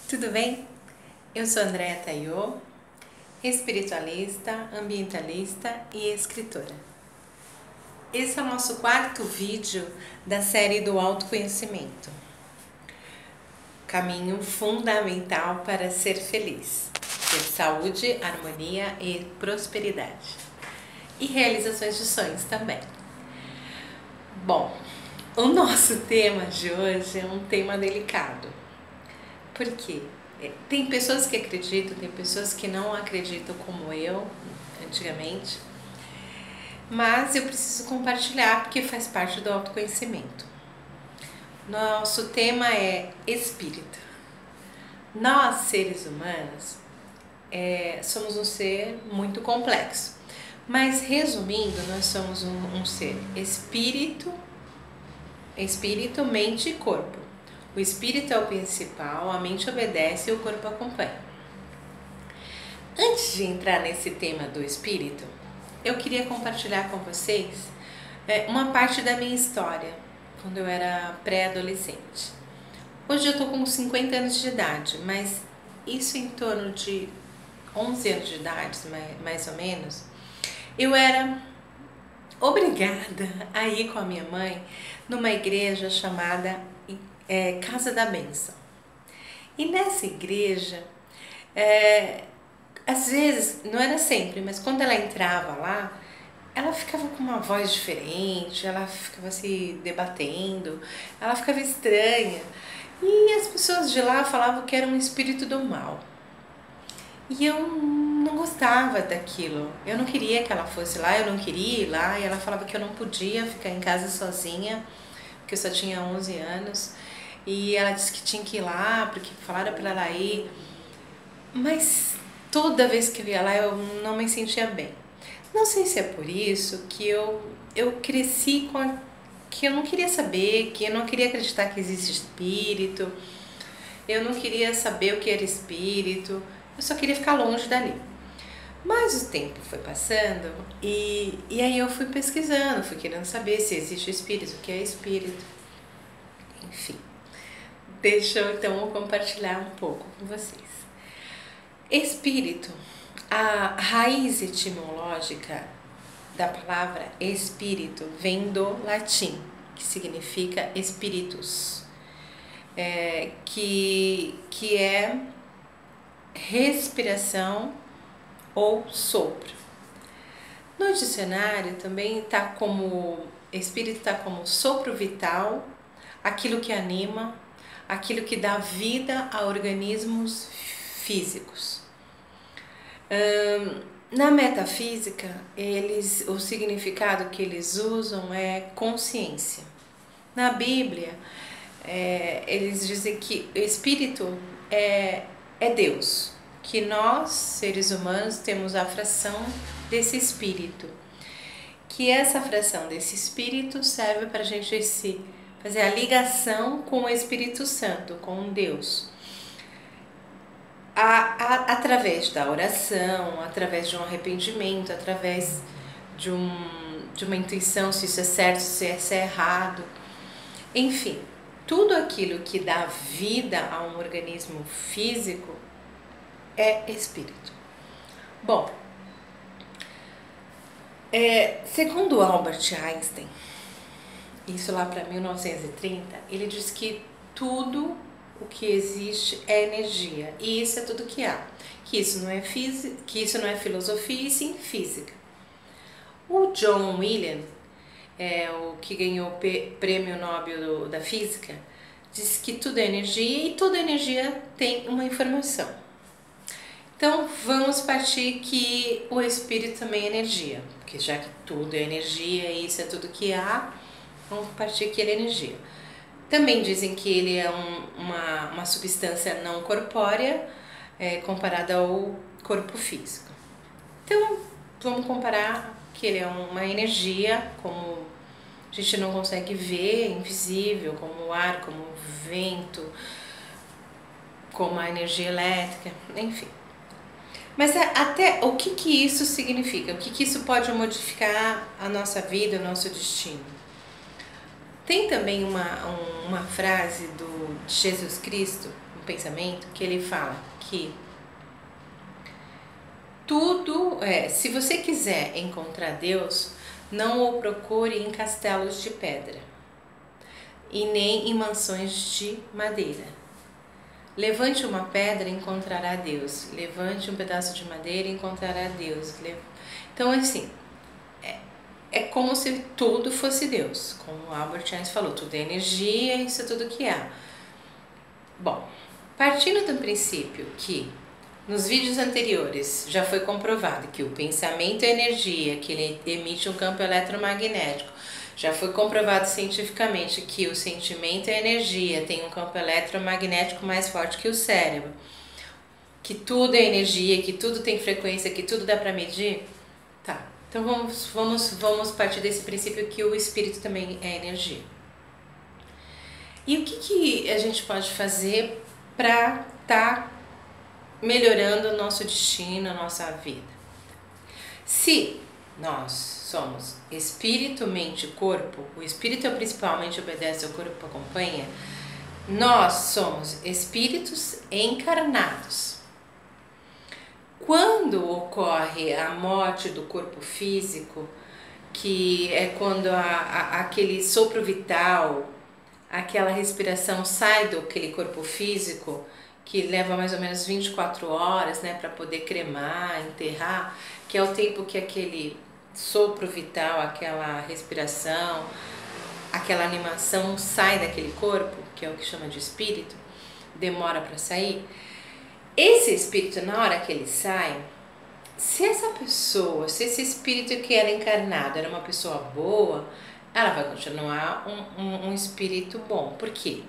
Tudo bem? Eu sou Andréa Taiô, espiritualista, ambientalista e escritora. Esse é o nosso quarto vídeo da série do autoconhecimento. Caminho fundamental para ser feliz, ter saúde, harmonia e prosperidade. E realizações de sonhos também. Bom, o nosso tema de hoje é um tema delicado. Por quê? Tem pessoas que acreditam, tem pessoas que não acreditam como eu, antigamente. Mas eu preciso compartilhar porque faz parte do autoconhecimento. Nosso tema é espírito. Nós, seres humanos, somos um ser muito complexo. Mas, resumindo, nós somos um ser espírito, mente e corpo. O espírito é o principal, a mente obedece e o corpo acompanha. Antes de entrar nesse tema do espírito, eu queria compartilhar com vocês uma parte da minha história, quando eu era pré-adolescente. Hoje eu estou com 50 anos de idade, mas isso em torno de 11 anos de idade, mais ou menos, eu era obrigada a ir com a minha mãe numa igreja chamada Casa da Bênção. E nessa igreja, às vezes, não era sempre, mas quando ela entrava lá, ela ficava com uma voz diferente, ela ficava se debatendo, ela ficava estranha. E as pessoas de lá falavam que era um espírito do mal. E eu não gostava daquilo. Eu não queria que ela fosse lá, eu não queria ir lá. E ela falava que eu não podia ficar em casa sozinha, porque eu só tinha 11 anos. E ela disse que tinha que ir lá, porque falaram para ela ir. Mas toda vez que eu ia lá, eu não me sentia bem. Não sei se é por isso que eu cresci que eu não queria saber, que eu não queria acreditar que existe espírito. Eu não queria saber o que era espírito. Eu só queria ficar longe dali. Mas o tempo foi passando e aí eu fui pesquisando, fui querendo saber se existe espírito, o que é espírito. Enfim. Deixa eu então compartilhar um pouco com vocês. Espírito, a raiz etimológica da palavra espírito vem do latim, que significa spiritus, que é respiração ou sopro. No dicionário também espírito está como sopro vital, aquilo que anima, aquilo que dá vida a organismos físicos. Na metafísica, o significado que eles usam é consciência. Na Bíblia, eles dizem que o espírito é Deus, que nós, seres humanos, temos a fração desse espírito, que essa fração desse espírito serve para a gente fazer a ligação com o Espírito Santo, com Deus, através da oração, através de um arrependimento, através de uma intuição, se isso é certo, se isso é errado, enfim, tudo aquilo que dá vida a um organismo físico é espírito. Bom, segundo Albert Einstein, isso lá para 1930, ele diz que tudo o que existe é energia, e isso é tudo que há, que isso não é física, que isso não é filosofia, e sim física. O John Williams, o que ganhou o prêmio Nobel da física, diz que tudo é energia e toda energia tem uma informação. Então vamos partir que o espírito também é energia, porque já que tudo é energia e isso é tudo que há, vamos partir que ele é energia. Também dizem que ele é uma substância não corpórea comparada ao corpo físico. Então vamos comparar que ele é uma energia, como a gente não consegue ver, invisível, como o ar, como o vento, como a energia elétrica, enfim. Mas até o que isso significa? O que isso pode modificar a nossa vida, o nosso destino? Tem também uma frase de Jesus Cristo, pensamento que ele fala que tudo, se você quiser encontrar Deus, não o procure em castelos de pedra e nem em mansões de madeira. Levante uma pedra e encontrará Deus. Levante um pedaço de madeira e encontrará Deus. Então, assim, é como se tudo fosse Deus. Como Albert Einstein falou, tudo é energia, isso é tudo que há. Bom, partindo do princípio que nos vídeos anteriores já foi comprovado que o pensamento é energia, que ele emite um campo eletromagnético. Já foi comprovado cientificamente que o sentimento é energia, tem um campo eletromagnético mais forte que o cérebro. Que tudo é energia, que tudo tem frequência, que tudo dá para medir. Tá, então vamos partir desse princípio que o espírito também é energia. E o que a gente pode fazer para estar melhorando o nosso destino, a nossa vida? Se nós somos espírito, mente e corpo, o espírito principalmente obedece, o corpo acompanha, nós somos espíritos encarnados. Quando ocorre a morte do corpo físico, que é quando aquele sopro vital, aquela respiração sai daquele corpo físico, que leva mais ou menos 24 horas, né, para poder cremar, enterrar, que é o tempo que aquele sopro vital, aquela respiração, aquela animação sai daquele corpo, que é o que chama de espírito, demora para sair. Esse espírito, na hora que ele sai, se essa pessoa, se esse espírito que era encarnado era uma pessoa boa, ela vai continuar um espírito bom. Por quê?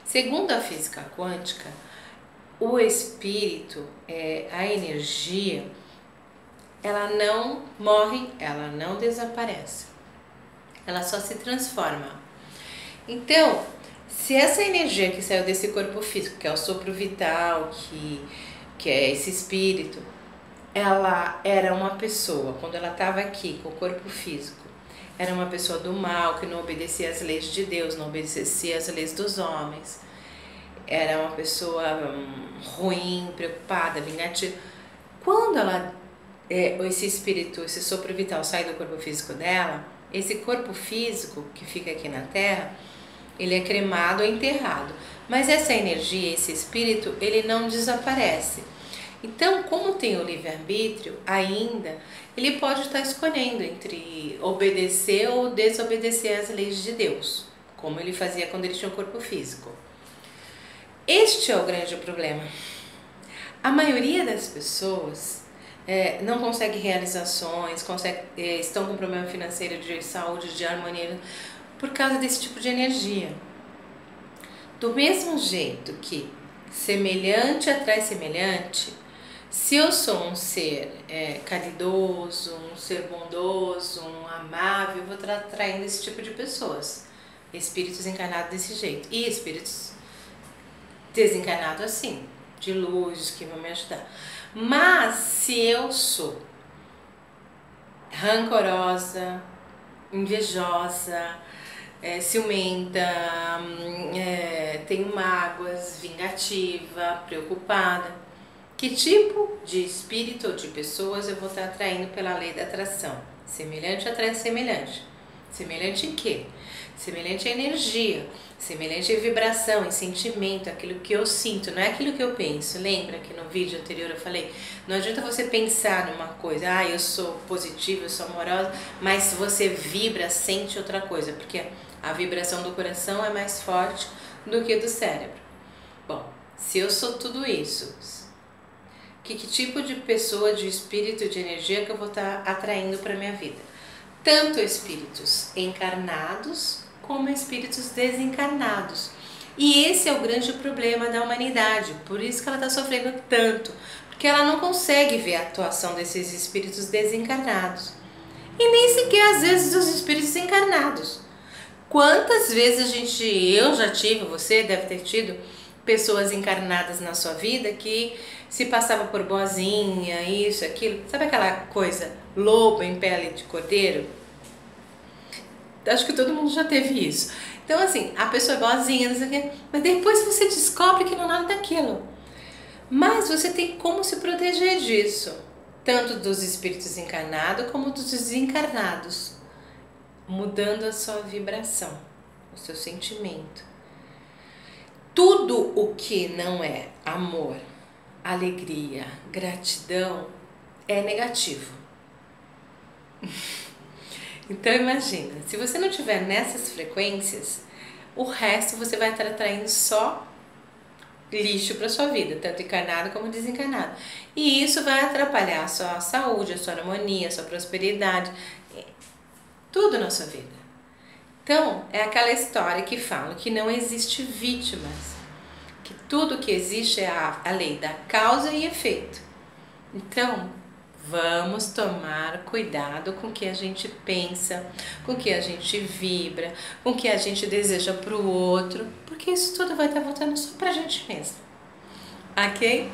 Segundo a física quântica, o espírito, a energia, ela não morre, ela não desaparece, ela só se transforma. Então, se essa energia que saiu desse corpo físico, que é o sopro vital, que é esse espírito, ela era uma pessoa, quando ela estava aqui com o corpo físico, era uma pessoa do mal, que não obedecia às leis de Deus, não obedecia às leis dos homens, era uma pessoa ruim, preocupada, vingativa. Quando esse espírito, esse sopro vital sai do corpo físico dela, esse corpo físico que fica aqui na Terra, ele é cremado ou enterrado. Mas essa energia, esse espírito, ele não desaparece. Então, como tem o livre-arbítrio, ainda, ele pode estar escolhendo entre obedecer ou desobedecer às leis de Deus, como ele fazia quando ele tinha um corpo físico. Este é o grande problema. A maioria das pessoas não consegue realizações, estão com problema financeiro, de saúde, de harmonia, por causa desse tipo de energia. Do mesmo jeito que semelhante atrai semelhante, se eu sou um ser caridoso, um ser bondoso, um amável, eu vou estar atraindo esse tipo de pessoas. Espíritos encarnados desse jeito. E espíritos desencarnados assim, de luz, que vão me ajudar. Mas se eu sou rancorosa, invejosa, ciumenta, tenho mágoas, vingativa, preocupada, que tipo de espírito ou de pessoas eu vou estar atraindo pela lei da atração? Semelhante atrai semelhante. Semelhante em quê? Semelhante à energia, semelhante à vibração, em sentimento, aquilo que eu sinto, não é aquilo que eu penso. Lembra que no vídeo anterior eu falei, não adianta você pensar numa coisa, eu sou positiva, eu sou amorosa, mas se você vibra, sente outra coisa, porque a vibração do coração é mais forte do que do cérebro. Bom, se eu sou tudo isso, que tipo de pessoa, de espírito, de energia que eu vou estar atraindo para minha vida? Tanto espíritos encarnados como espíritos desencarnados. E esse é o grande problema da humanidade, por isso que ela está sofrendo tanto, porque ela não consegue ver a atuação desses espíritos desencarnados. E nem sequer às vezes dos espíritos encarnados. Quantas vezes eu já tive, você deve ter tido, pessoas encarnadas na sua vida que se passava por boazinha, isso, aquilo, sabe aquela coisa, lobo em pele de cordeiro? Acho que todo mundo já teve isso. Então, assim, a pessoa é boazinha, não sei o quê, mas depois você descobre que não é nada daquilo. Mas você tem como se proteger disso, tanto dos espíritos encarnados como dos desencarnados, mudando a sua vibração, o seu sentimento. Tudo o que não é amor, alegria, gratidão é negativo. Então imagina, se você não tiver nessas frequências, o resto você vai estar atraindo só lixo para sua vida, tanto encarnado como desencarnado. E isso vai atrapalhar a sua saúde, a sua harmonia, a sua prosperidade, tudo na sua vida. Então, é aquela história que fala que não existe vítimas, que tudo que existe é a lei da causa e efeito. Então, vamos tomar cuidado com o que a gente pensa, com o que a gente vibra, com o que a gente deseja para o outro, porque isso tudo vai estar voltando só para a gente mesmo. Ok?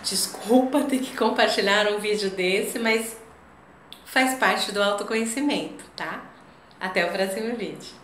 Desculpa ter que compartilhar um vídeo desse, mas faz parte do autoconhecimento, tá? Até o próximo vídeo.